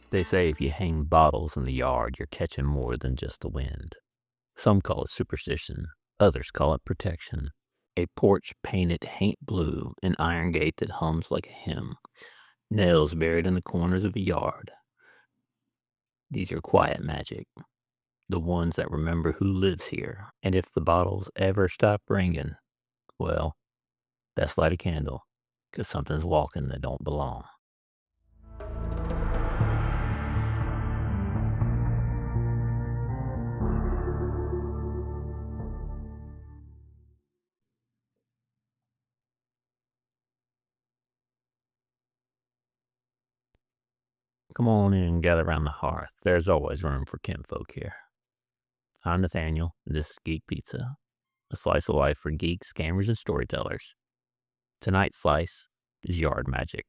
They say if you hang bottles in the yard, you're catching more than just the wind. Some call it superstition, others call it protection. A porch painted haint blue, an iron gate that hums like a hymn, nails buried in the corners of a yard. These are quiet magic, the ones that remember who lives here. And if the bottles ever stop ringing, well, best light a candle, 'cause something's walking that don't belong. Come on in and gather around the hearth. There's always room for kinfolk here. I'm Nathaniel, and this is Geek Pizza, a slice of life for geeks, gamers, and storytellers. Tonight's slice is yard magic.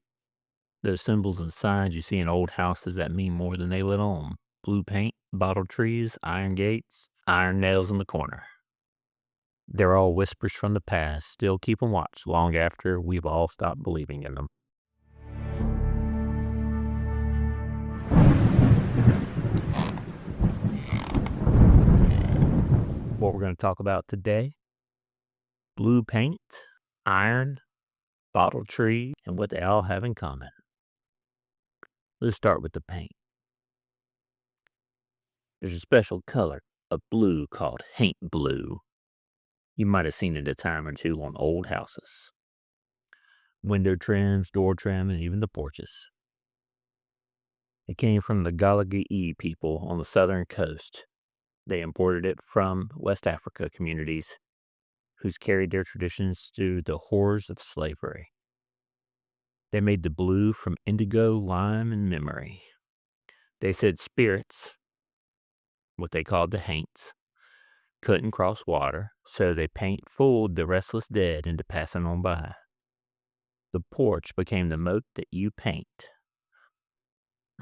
Those symbols and signs you see in old houses that mean more than they let on. Blue paint, bottle trees, iron gates, iron nails in the corner. They're all whispers from the past, still keeping watch long after we've all stopped believing in them. What we're going to talk about today: blue paint, iron, bottle tree, and what they all have in common. Let's start with the paint. There's a special color of blue called haint blue. You might have seen it a time or two on old houses. Window trims, door trim, and even the porches. It came from the Galaga'i people on the southern coast. They imported it from West Africa communities who's carried their traditions through the horrors of slavery. They made the blue from indigo, lime, and memory. They said spirits, what they called the haints, couldn't cross water, so they fooled the restless dead into passing on by. The porch became the moat that you paint.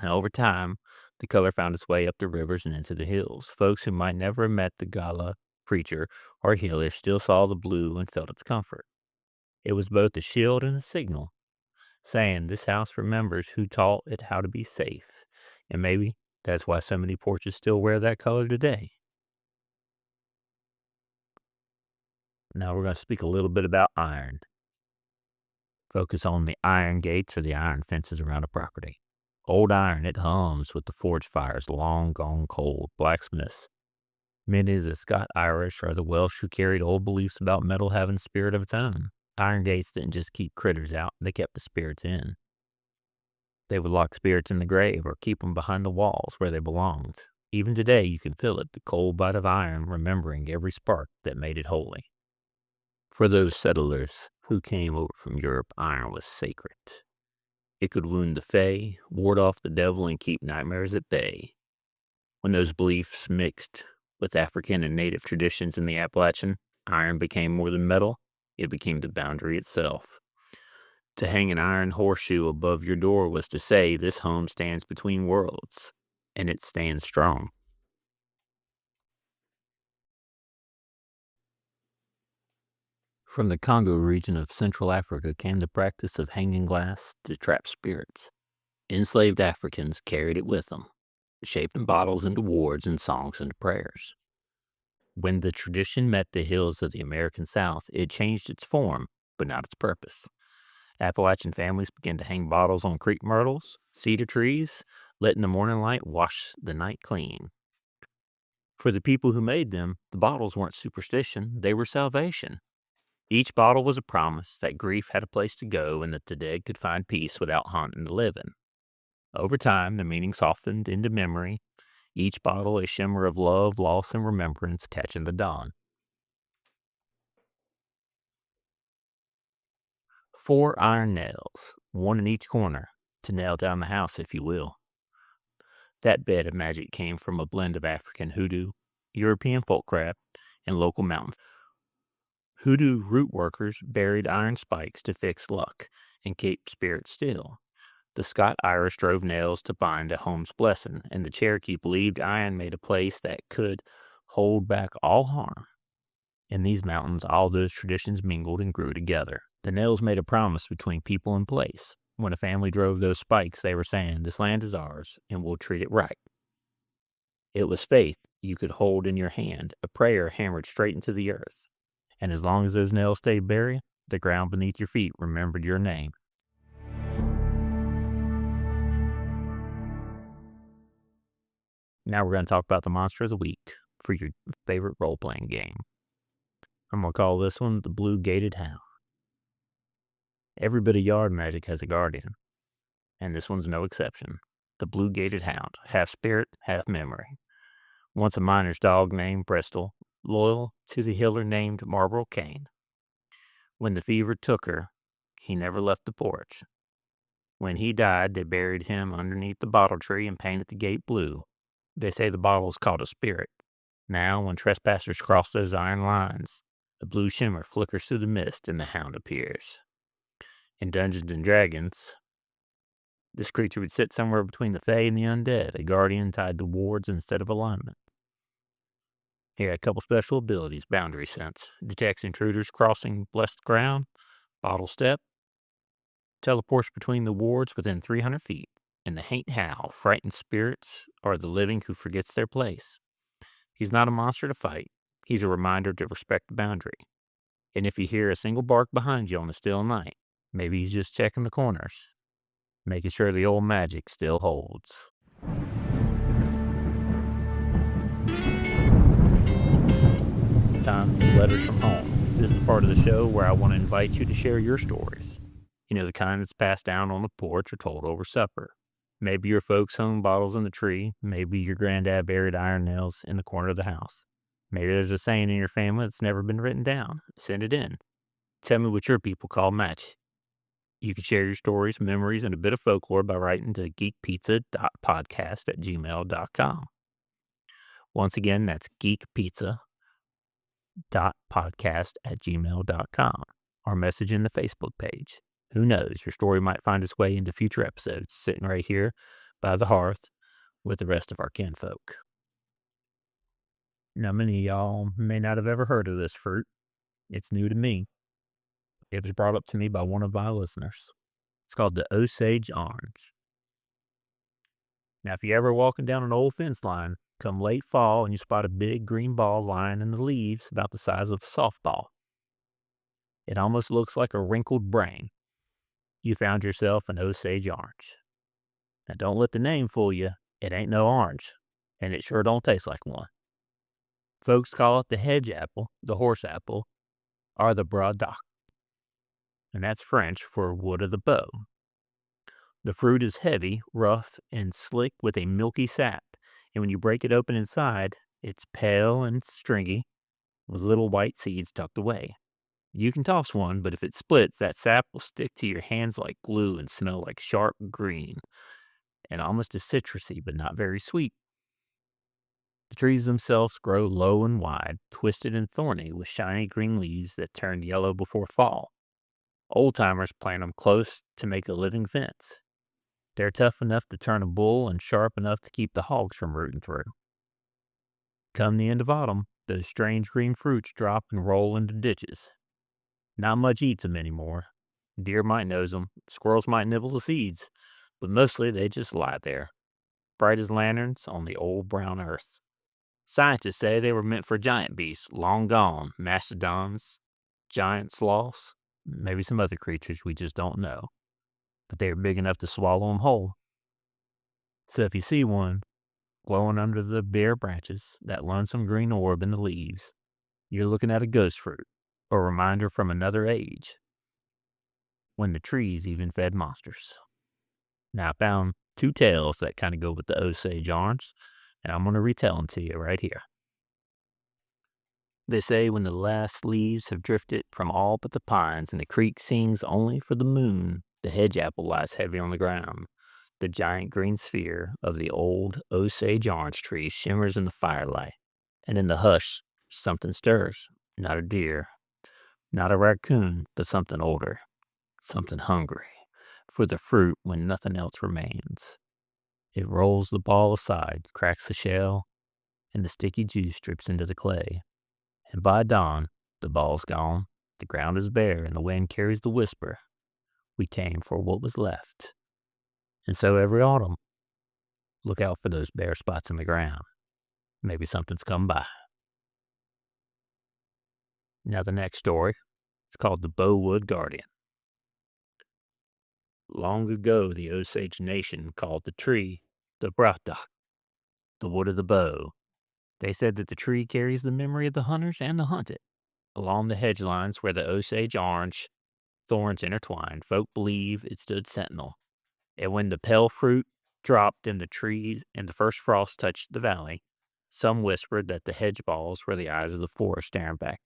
Now, over time, the color found its way up the rivers and into the hills. Folks who might never have met the Gala preacher or healer still saw the blue and felt its comfort. It was both a shield and a signal, saying this house remembers who taught it how to be safe. And maybe that's why so many porches still wear that color today. Now we're going to speak a little bit about iron. Focus on the iron gates or the iron fences around a property. Old iron, it hums with the forge fires long gone cold. Blacksmiths, many of the Scot-Irish or the Welsh who carried old beliefs about metal having spirit of its own. Iron gates didn't just keep critters out, they kept the spirits in. They would lock spirits in the grave or keep them behind the walls where they belonged. Even today, you can feel it, the cold bite of iron remembering every spark that made it holy. For those settlers who came over from Europe, iron was sacred. It could wound the fae, ward off the devil, and keep nightmares at bay. When those beliefs mixed with African and native traditions in the Appalachian, iron became more than metal, it became the boundary itself. To hang an iron horseshoe above your door was to say this home stands between worlds, and it stands strong. From the Congo region of Central Africa came the practice of hanging glass to trap spirits. Enslaved Africans carried it with them, shaping bottles into wards and songs into prayers. When the tradition met the hills of the American South, it changed its form, but not its purpose. Appalachian families began to hang bottles on creek myrtles, cedar trees, letting the morning light wash the night clean. For the people who made them, the bottles weren't superstition, they were salvation. Each bottle was a promise that grief had a place to go and that the dead could find peace without haunting the living. Over time, the meaning softened into memory, each bottle a shimmer of love, loss, and remembrance catching the dawn. 4 iron nails, one in each corner, to nail down the house, if you will. That bed of magic came from a blend of African hoodoo, European folkcraft, and local mountain. Hoodoo root workers buried iron spikes to fix luck and keep spirits still. The Scot-Irish drove nails to bind a home's blessing, and the Cherokee believed iron made a place that could hold back all harm. In these mountains, all those traditions mingled and grew together. The nails made a promise between people and place. When a family drove those spikes, they were saying, "This land is ours, and we'll treat it right." It was faith you could hold in your hand, a prayer hammered straight into the earth. And as long as those nails stayed buried, the ground beneath your feet remembered your name. Now we're going to talk about the monster of the week for your favorite role-playing game. I'm going to call this one the Blue Gated Hound. Every bit of yard magic has a guardian, and this one's no exception. The Blue Gated Hound, half spirit, half memory. Once a miner's dog named Bristol, loyal to the healer named Marlboro Kane. When the fever took her, he never left the porch. When he died, they buried him underneath the bottle tree and painted the gate blue. They say the bottle is called a spirit. Now, when trespassers cross those iron lines, the blue shimmer flickers through the mist and the hound appears. In Dungeons and Dragons, this creature would sit somewhere between the Fae and the undead, a guardian tied to wards instead of alignment. He had a couple special abilities: boundary sense, detects intruders crossing blessed ground, bottle step, teleports between the wards within 300 feet, and the haint howl, frightened spirits are the living who forgets their place. He's not a monster to fight. He's a reminder to respect the boundary. And if you hear a single bark behind you on a still night, maybe he's just checking the corners, making sure the old magic still holds. Time for letters from home. This is the part of the show where I want to invite you to share your stories. You know, the kind that's passed down on the porch or told over supper. Maybe your folks hung bottles in the tree. Maybe your granddad buried iron nails in the corner of the house. Maybe there's a saying in your family that's never been written down. Send it in. Tell me what your people call match. You can share your stories, memories, and a bit of folklore by writing to geekpizza.podcast@gmail.com. Once again, that's geekpizza.podcast@gmail.com. Or message in the Facebook page. Who knows, your story might find its way into future episodes, sitting right here by the hearth with the rest of our kinfolk. Now, many of y'all may not have ever heard of this fruit. It's new to me. It was brought up to me by one of my listeners. It's called the Osage orange. Now, if you're ever walking down an old fence line, come late fall, and you spot a big green ball lying in the leaves about the size of a softball. It almost looks like a wrinkled brain. You found yourself an Osage orange. Now, don't let the name fool you. It ain't no orange, and it sure don't taste like one. Folks call it the hedge apple, the horse apple, or the bras d'arc, and that's French for wood of the bow. The fruit is heavy, rough, and slick with a milky sap, and when you break it open inside, it's pale and stringy with little white seeds tucked away. You can toss one, but if it splits, that sap will stick to your hands like glue and smell like sharp green, and almost as citrusy, but not very sweet. The trees themselves grow low and wide, twisted and thorny, with shiny green leaves that turn yellow before fall. Old-timers plant them close to make a living fence. They're tough enough to turn a bull and sharp enough to keep the hogs from rooting through. Come the end of autumn, those strange green fruits drop and roll into ditches. Not much eats them anymore. Deer might nose them, squirrels might nibble the seeds, but mostly they just lie there, bright as lanterns on the old brown earth. Scientists say they were meant for giant beasts, long gone, mastodons, giant sloths, maybe some other creatures we just don't know, but they are big enough to swallow them whole. So if you see one glowing under the bare branches, that lonesome green orb in the leaves, you're looking at a ghost fruit, or a reminder from another age, when the trees even fed monsters. Now, I found two tales that kind of go with the Osage orange, and I'm going to retell them to you right here. They say when the last leaves have drifted from all but the pines and the creek sings only for the moon, the hedge apple lies heavy on the ground. The giant green sphere of the old Osage orange tree shimmers in the firelight, and in the hush, something stirs. Not a deer, not a raccoon, but something older, something hungry for the fruit when nothing else remains. It rolls the ball aside, cracks the shell, and the sticky juice drips into the clay. And by dawn, the ball's gone, the ground is bare, and the wind carries the whisper. we came for what was left. And so every autumn, look out for those bare spots in the ground. Maybe something's come by. Now the next story, it's called The Bowwood Guardian. Long ago, the Osage Nation called the tree the Brahdak, the wood of the bow. They said that the tree carries the memory of the hunters and the hunted. Along the hedge lines where the Osage orange thorns intertwined, folk believe it stood sentinel. And when the pale fruit dropped in the trees and the first frost touched the valley, some whispered that the hedge balls were the eyes of the forest staring back.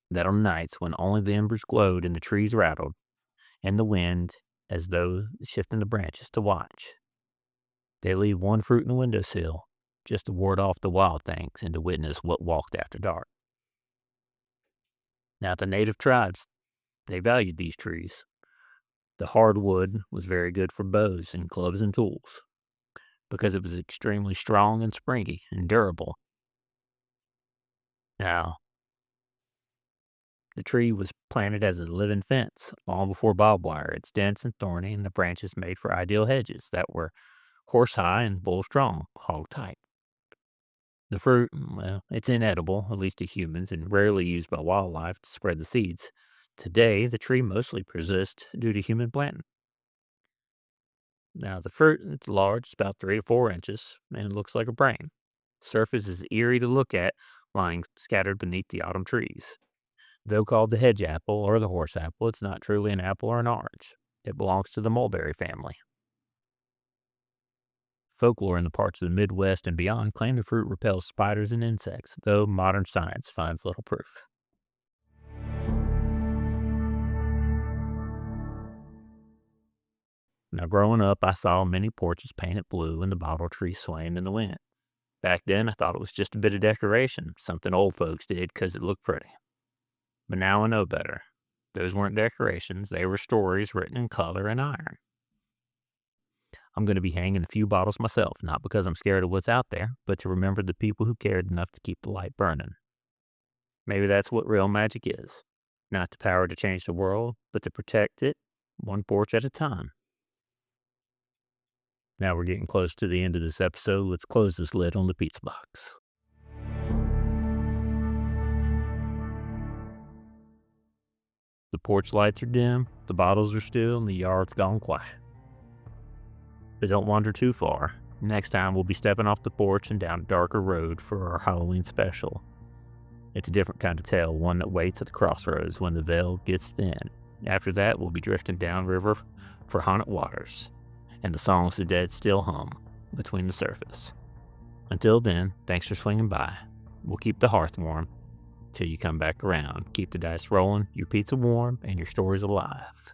That on nights when only the embers glowed and the trees rattled, and the wind, as though shifting the branches to watch, they leave one fruit in the windowsill just to ward off the wild things and to witness what walked after dark. Now, the native tribes, they valued these trees. The hardwood was very good for bows and clubs and tools because it was extremely strong and springy and durable. Now, the tree was planted as a living fence long before barbed wire. It's dense and thorny, and the branches made for ideal hedges that were horse high and bull strong, hog tight. The fruit, well, it's inedible, at least to humans, and rarely used by wildlife to spread the seeds. Today, the tree mostly persists due to human planting. Now, the fruit, it's large, it's about 3 to 4 inches, and it looks like a brain. Surface is eerie to look at, lying scattered beneath the autumn trees. Though called the hedge apple or the horse apple, it's not truly an apple or an orange. It belongs to the mulberry family. Folklore in the parts of the Midwest and beyond claim the fruit repels spiders and insects, though modern science finds little proof. Now, growing up, I saw many porches painted blue and the bottle tree swaying in the wind. Back then, I thought it was just a bit of decoration, something old folks did because it looked pretty. But now I know better. Those weren't decorations, they were stories written in color and iron. I'm going to be hanging a few bottles myself, not because I'm scared of what's out there, but to remember the people who cared enough to keep the light burning. Maybe that's what real magic is. Not the power to change the world, but to protect it, one porch at a time. Now we're getting close to the end of this episode. Let's close this lid on the pizza box. The porch lights are dim, the bottles are still, and the yard's gone quiet. But don't wander too far. Next time we'll be stepping off the porch and down a darker road for our Halloween special. It's a different kind of tale, one that waits at the crossroads when the veil gets thin. After that, we'll be drifting downriver for haunted waters, and the songs the dead still hum between the surface. Until then, thanks for swinging by. We'll keep the hearth warm till you come back around. Keep the dice rolling, your pizza warm, and your stories alive.